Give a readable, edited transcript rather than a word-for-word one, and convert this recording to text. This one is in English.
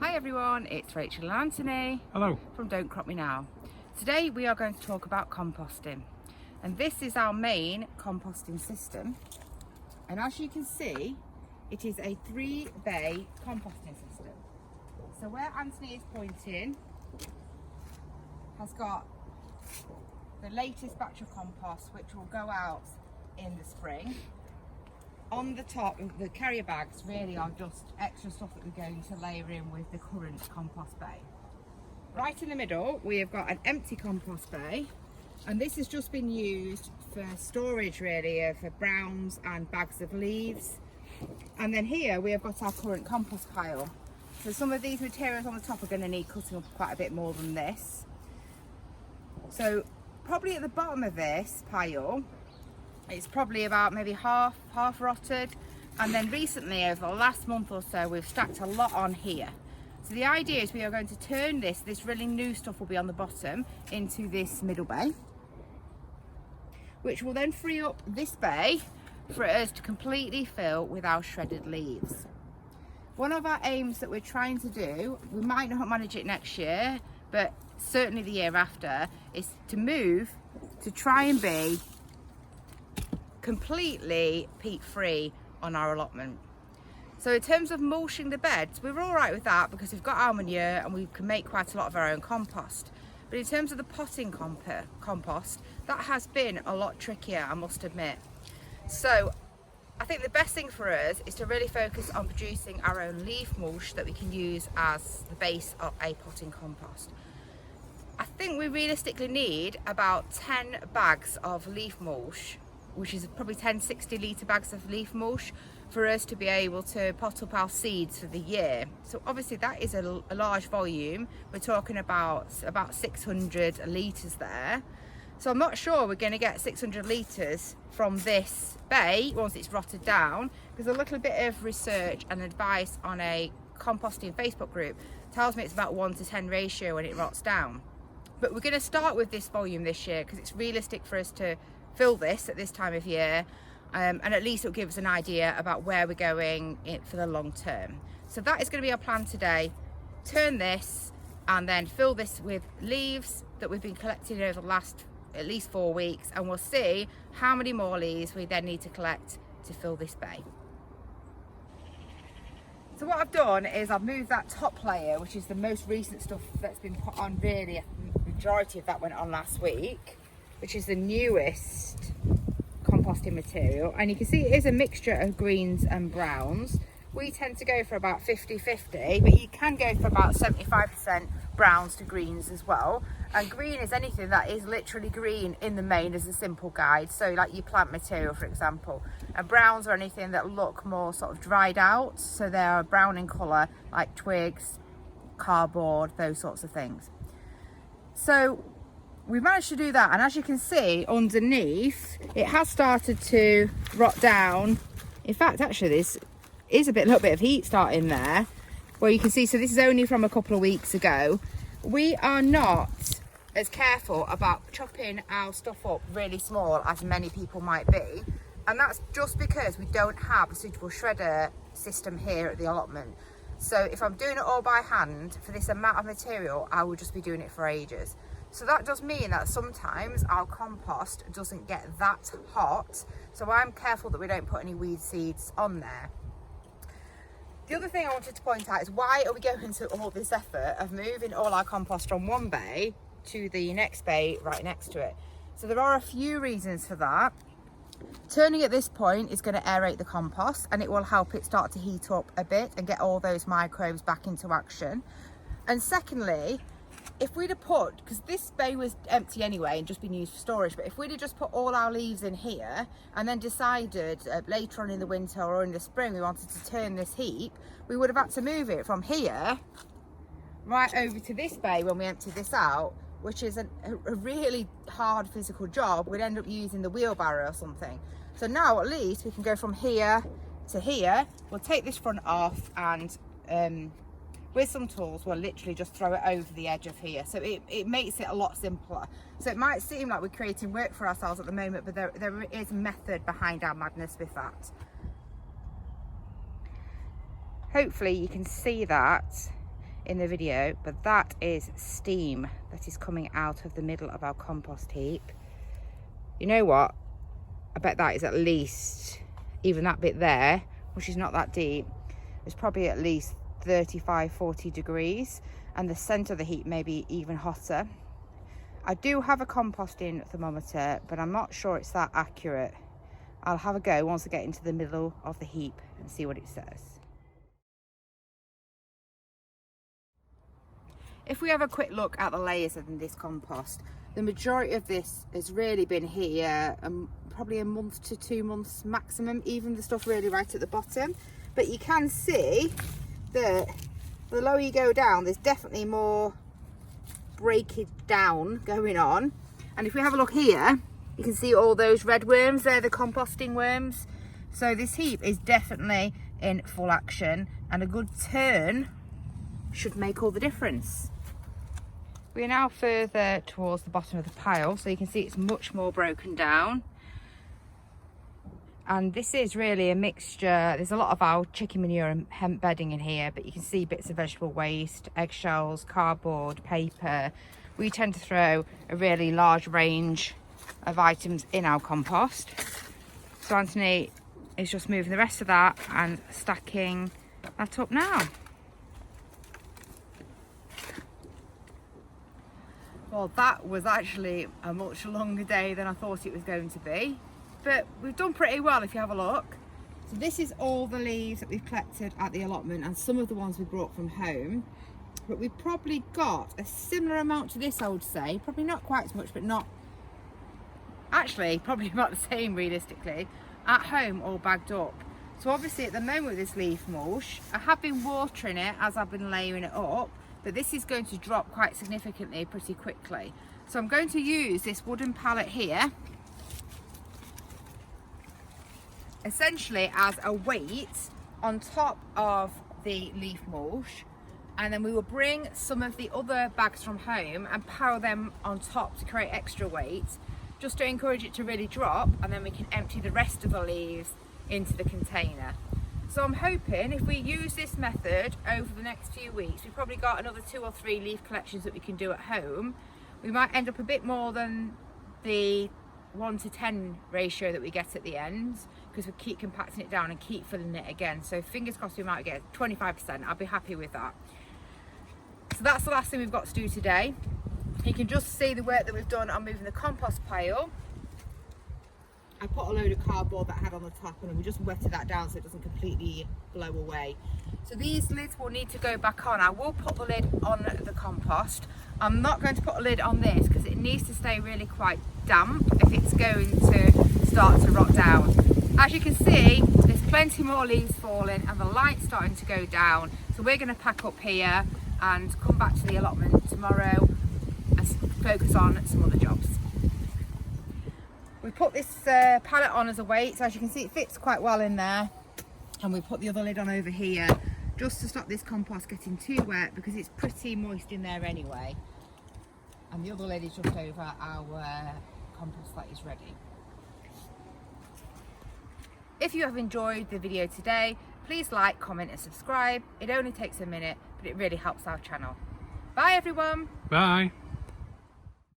Hi everyone, it's Rachel and Anthony. Hello. From Don't Crop Me Now. Today we are going to talk about composting, and this is our main composting system, and as you can see it is a 3-bay composting system. So where Anthony is pointing has got the latest batch of compost which will go out in the spring. On the top, the carrier bags really are just extra stuff that we're going to layer in with the current compost bay. Right in the middle we have got an empty compost bay, and this has just been used for storage really for browns and bags of leaves. And then here we have got our current compost pile. So some of these materials on the top are going to need cutting up quite a bit more than this. So probably at the bottom of this pile it's probably about maybe half rotted, and then recently over the last month or so we've stacked a lot on here. So the idea is we are going to turn this really new stuff will be on the bottom into this middle bay, which will then free up this bay for us to completely fill with our shredded leaves. One of our aims that we're trying to do, we might not manage it next year, but certainly the year after, is to move to try and be completely peat free on our allotment. So in terms of mulching the beds, we're all right with that because we've got our manure and we can make quite a lot of our own compost. But in terms of the potting compost, that has been a lot trickier, I must admit. So I think the best thing for us is to really focus on producing our own leaf mulch that we can use as the base of a potting compost. I think we realistically need about 10 bags of leaf mulch, which is probably 10 60-litre bags of leaf mulch, for us to be able to pot up our seeds for the year. So obviously that is a large volume. We're talking about 600 litres there. So I'm not sure we're going to get 600 litres from this bay once it's rotted down, because a little bit of research and advice on a composting Facebook group tells me it's about 1:10 ratio when it rots down. But we're going to start with this volume this year because it's realistic for us to fill this at this time of year, and at least it'll give us an idea about where we're going for the long term. So that is going to be our plan today. Turn this and then fill this with leaves that we've been collecting over the last at least 4 weeks, and we'll see how many more leaves we then need to collect to fill this bay. So what I've done is I've moved that top layer, which is the most recent stuff that's been put on, really the majority of that went on last week, which is the newest composting material, and you can see it is a mixture of greens and browns. We tend to go for about 50-50, but you can go for about 75% browns to greens as well. And green is anything that is literally green in the main as a simple guide, so like your plant material for example. And browns are anything that look more sort of dried out, so they are brown in colour, like twigs, cardboard, those sorts of things. So we managed to do that, and as you can see underneath it has started to rot down. In fact, actually this is a little bit of heat starting there where you can see. So this is only from a couple of weeks ago. We are not as careful about chopping our stuff up really small as many people might be, and that's just because we don't have a suitable shredder system here at the allotment. So if I'm doing it all by hand for this amount of material, I will just be doing it for ages. So that does mean that sometimes our compost doesn't get that hot, so I'm careful that we don't put any weed seeds on there. The other thing I wanted to point out is, why are we going to all this effort of moving all our compost from one bay to the next bay right next to it? So there are a few reasons for that. Turning at this point is going to aerate the compost, and it will help it start to heat up a bit and get all those microbes back into action. And secondly, if we'd have put, because this bay was empty anyway and just been used for storage, but if we'd have just put all our leaves in here and then decided later on in the winter or in the spring we wanted to turn this heap, we would have had to move it from here right over to this bay when we emptied this out, which is a really hard physical job. We'd end up using the wheelbarrow or something. So now at least we can go from here to here. We'll take this front off, and with some tools we'll literally just throw it over the edge of here, so it makes it a lot simpler. So it might seem like we're creating work for ourselves at the moment, but there is method behind our madness with that. Hopefully you can see that in the video, but that is steam that is coming out of the middle of our compost heap. You know what? I bet that is at least, even that bit there, which is not that deep, is probably at least 35-40 degrees, and the centre of the heap may be even hotter. I do have a composting thermometer, but I'm not sure it's that accurate. I'll have a go once I get into the middle of the heap and see what it says. If we have a quick look at the layers in this compost, the majority of this has really been here probably a month to 2 months maximum, even the stuff really right at the bottom. But you can see that the lower you go down, there's definitely more breakage down going on. And if we have a look here, you can see all those red worms, they're the composting worms. So this heap is definitely in full action, and a good turn should make all the difference. We are now further towards the bottom of the pile, so you can see it's much more broken down. And this is really a mixture. There's a lot of our chicken manure and hemp bedding in here, but you can see bits of vegetable waste, eggshells, cardboard, paper. We tend to throw a really large range of items in our compost. So Anthony is just moving the rest of that and stacking that up now. Well, that was actually a much longer day than I thought it was going to be, but we've done pretty well if you have a look. So this is all the leaves that we've collected at the allotment, and some of the ones we brought from home, but we've probably got a similar amount to this, I would say. Probably not quite as much, but not actually, probably about the same realistically, at home all bagged up. So obviously at the moment with this leaf mulch, I have been watering it as I've been layering it up, but this is going to drop quite significantly pretty quickly. So I'm going to use this wooden pallet here essentially as a weight on top of the leaf mulch, and then we will bring some of the other bags from home and pile them on top to create extra weight, just to encourage it to really drop, and then we can empty the rest of the leaves into the container. So I'm hoping if we use this method over the next few weeks, we've probably got another 2 or 3 leaf collections that we can do at home. We might end up a bit more than the 1-to-10 ratio that we get at the end, because we keep compacting it down and keep filling it again. So fingers crossed we might get 25%. I'll be happy with that. So that's the last thing we've got to do today. You can just see the work that we've done on moving the compost pile. I put a load of cardboard that I had on the top, and then we just wetted that down so it doesn't completely blow away. So these lids will need to go back on. I will put the lid on the compost. I'm not going to put a lid on this because it needs to stay really quite damp if it's going to start to rot down. As you can see, there's plenty more leaves falling and the light's starting to go down. So we're going to pack up here and come back to the allotment tomorrow and focus on some other jobs. We put this pallet on as a weight, so as you can see it fits quite well in there, and we put the other lid on over here just to stop this compost getting too wet because it's pretty moist in there anyway, and the other lid is just over our compost that is ready. If you have enjoyed the video today, please like, comment and subscribe. It only takes a minute, but it really helps our channel. Bye everyone. Bye.